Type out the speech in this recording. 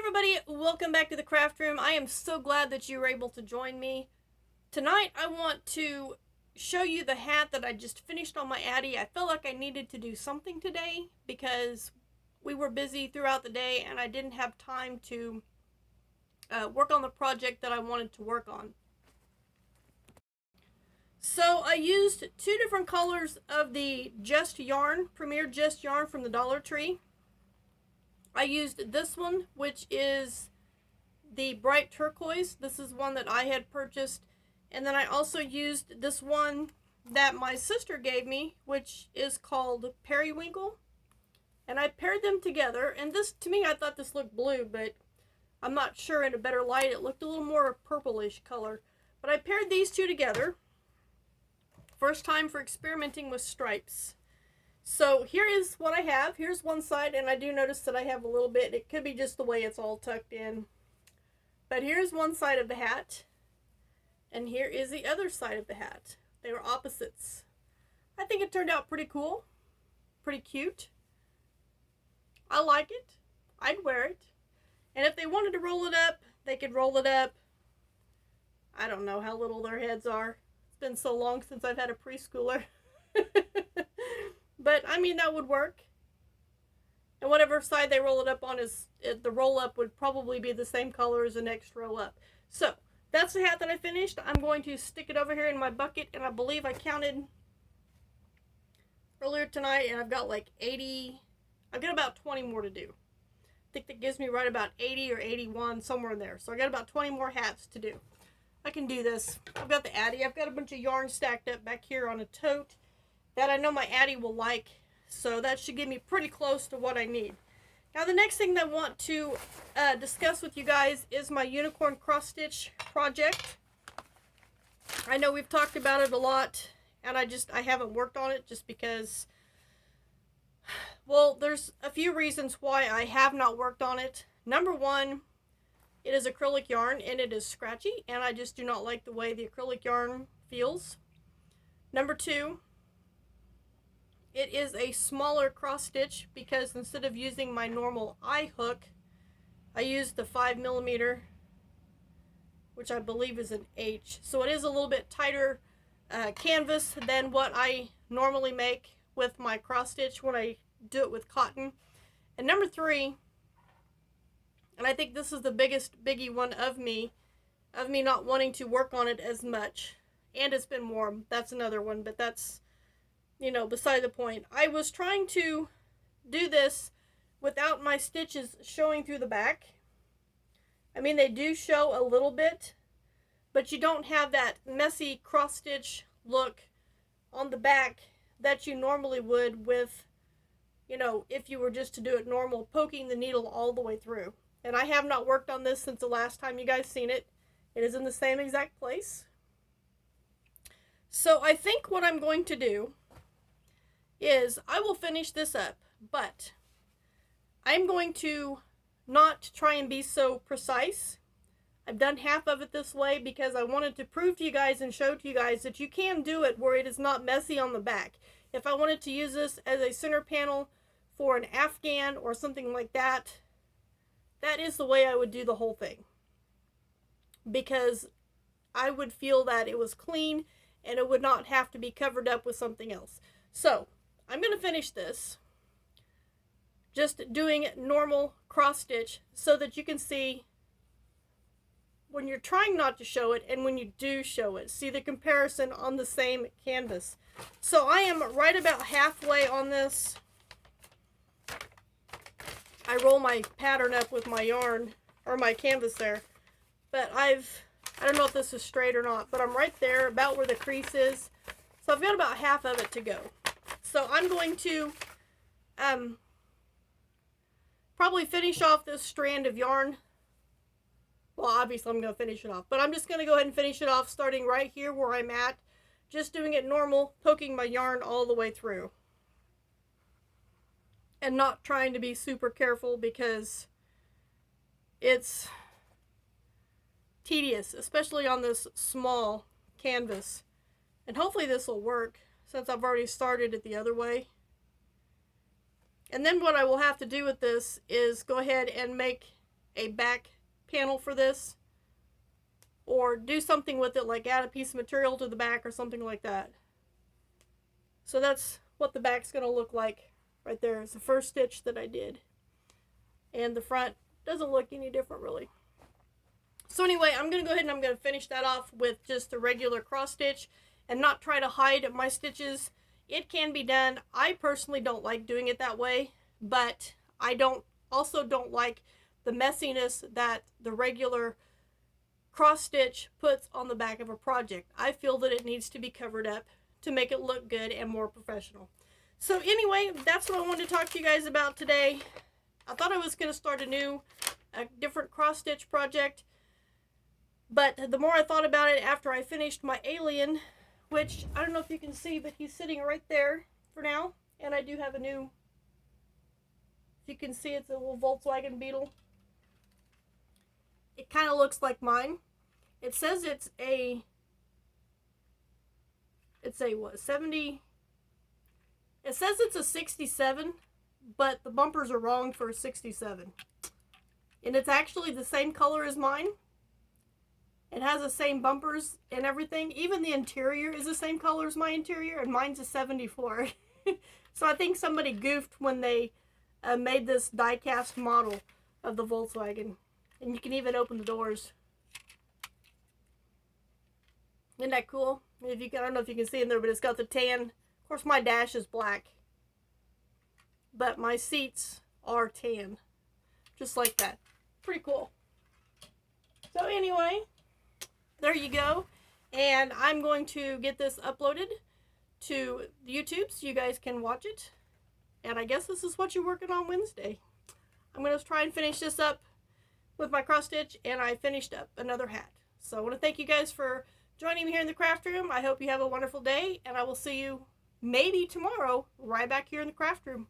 everybody, welcome back to the craft room. I am so glad that you were able to join me. Tonight I want to show you the hat that I just finished on my Addi. I felt like I needed to do something today because we were busy throughout the day and I didn't have time to work on the project that I wanted to work on. So I used two different colors of the Just Yarn, Premier Just Yarn from the Dollar Tree. I used this one, which is the bright turquoise. This is one that I had purchased. And then I also used this one that my sister gave me, which is called Periwinkle. And I paired them together. And this, to me, I thought this looked blue, but I'm not sure in a better light. It looked a little more purplish color. But I paired these two together. First time for experimenting with stripes. So here is what I have. Here's one side, and I do notice that I have a little bit. It could be just the way it's all tucked in. But here's one side of the hat, and here is the other side of the hat. They were opposites. I think it turned out pretty cool, pretty cute. I like it. I'd wear it. And if they wanted to roll it up, they could roll it up. I don't know how little their heads are. It's been so long since I've had a preschooler. But, I mean, that would work. And whatever side they roll it up on, the roll-up would probably be the same color as the next row up. So, that's the hat that I finished. I'm going to stick it over here in my bucket, and I believe I counted earlier tonight, and I've got like 80, I've got about 20 more to do. I think that gives me right about 80 or 81, somewhere in there. So, I got about 20 more hats to do. I can do this. I've got the Addi. I've got a bunch of yarn stacked up back here on a tote that I know my Addi will like, so that should get me pretty close to what I need. Now the next thing that I want to discuss with you guys is my unicorn cross-stitch project. I know we've talked about it a lot, and I haven't worked on it just because, well, there's a few reasons why I have not worked on it. Number one, it is acrylic yarn and it is scratchy, and I just do not like the way the acrylic yarn feels. Number two, it is a smaller cross stitch because instead of using my normal eye hook, I used the 5mm, which I believe is an H. So it is a little bit tighter canvas than what I normally make with my cross stitch when I do it with cotton. And number three, and I think this is the biggest biggie one of me not wanting to work on it as much, and it's been warm. That's another one, but that's, you know, beside the point. I was trying to do this without my stitches showing through the back. I mean, they do show a little bit, but you don't have that messy cross stitch look on the back that you normally would with, you know, if you were just to do it normal, poking the needle all the way through. And I have not worked on this since the last time you guys seen it. It is in the same exact place. So I think what I'm going to do is I will finish this up, but I'm going to not try and be so precise. I've done half of it this way because I wanted to prove to you guys and show to you guys that you can do it where it is not messy on the back. If I wanted to use this as a center panel for an Afghan or something like that, that is the way I would do the whole thing, because I would feel that it was clean and it would not have to be covered up with something else. So I'm going to finish this just doing normal cross stitch so that you can see when you're trying not to show it and when you do show it. See the comparison on the same canvas. So I am right about halfway on this. I roll my pattern up with my yarn or my canvas there, but I don't know if this is straight or not, but I'm right there about where the crease is. So I've got about half of it to go. So I'm going to probably finish off this strand of yarn. Well, obviously I'm going to finish it off, but I'm just going to go ahead and finish it off starting right here where I'm at. Just doing it normal, poking my yarn all the way through. And not trying to be super careful because it's tedious, especially on this small canvas. And hopefully this will work since I've already started it the other way. And then what I will have to do with this is go ahead and make a back panel for this, or do something with it, like add a piece of material to the back or something like that. So that's what the back's going to look like right there. It's the first stitch that I did. And the front doesn't look any different really. So anyway, I'm going to go ahead and I'm going to finish that off with just a regular cross stitch and not try to hide my stitches. It can be done. I personally don't like doing it that way, but I also don't like the messiness that the regular cross stitch puts on the back of a project. I feel that it needs to be covered up to make it look good and more professional. So anyway, that's what I wanted to talk to you guys about today. I thought I was going to start a different cross stitch project, but the more I thought about it after I finished my alien, which I don't know if you can see, but he's sitting right there for now, and I do have a new, if you can see, it's a little Volkswagen Beetle. It kind of looks like mine. It says it's a what, 70, it says it's a 67, but the bumpers are wrong for a 67. And it's actually the same color as mine. It has the same bumpers and everything. Even the interior is the same color as my interior, and mine's a 74. So I think somebody goofed when they made this die-cast model of the Volkswagen. And you can even open the doors. Isn't that cool? I don't know if you can see in there, but it's got the tan. Of course, my dash is black, but my seats are tan. Just like that. Pretty cool. So anyway, there you go. And I'm going to get this uploaded to YouTube so you guys can watch it. And I guess this is what you're working on Wednesday. I'm going to try and finish this up with my cross stitch, and I finished up another hat. So I want to thank you guys for joining me here in the craft room. I hope you have a wonderful day, and I will see you maybe tomorrow right back here in the craft room.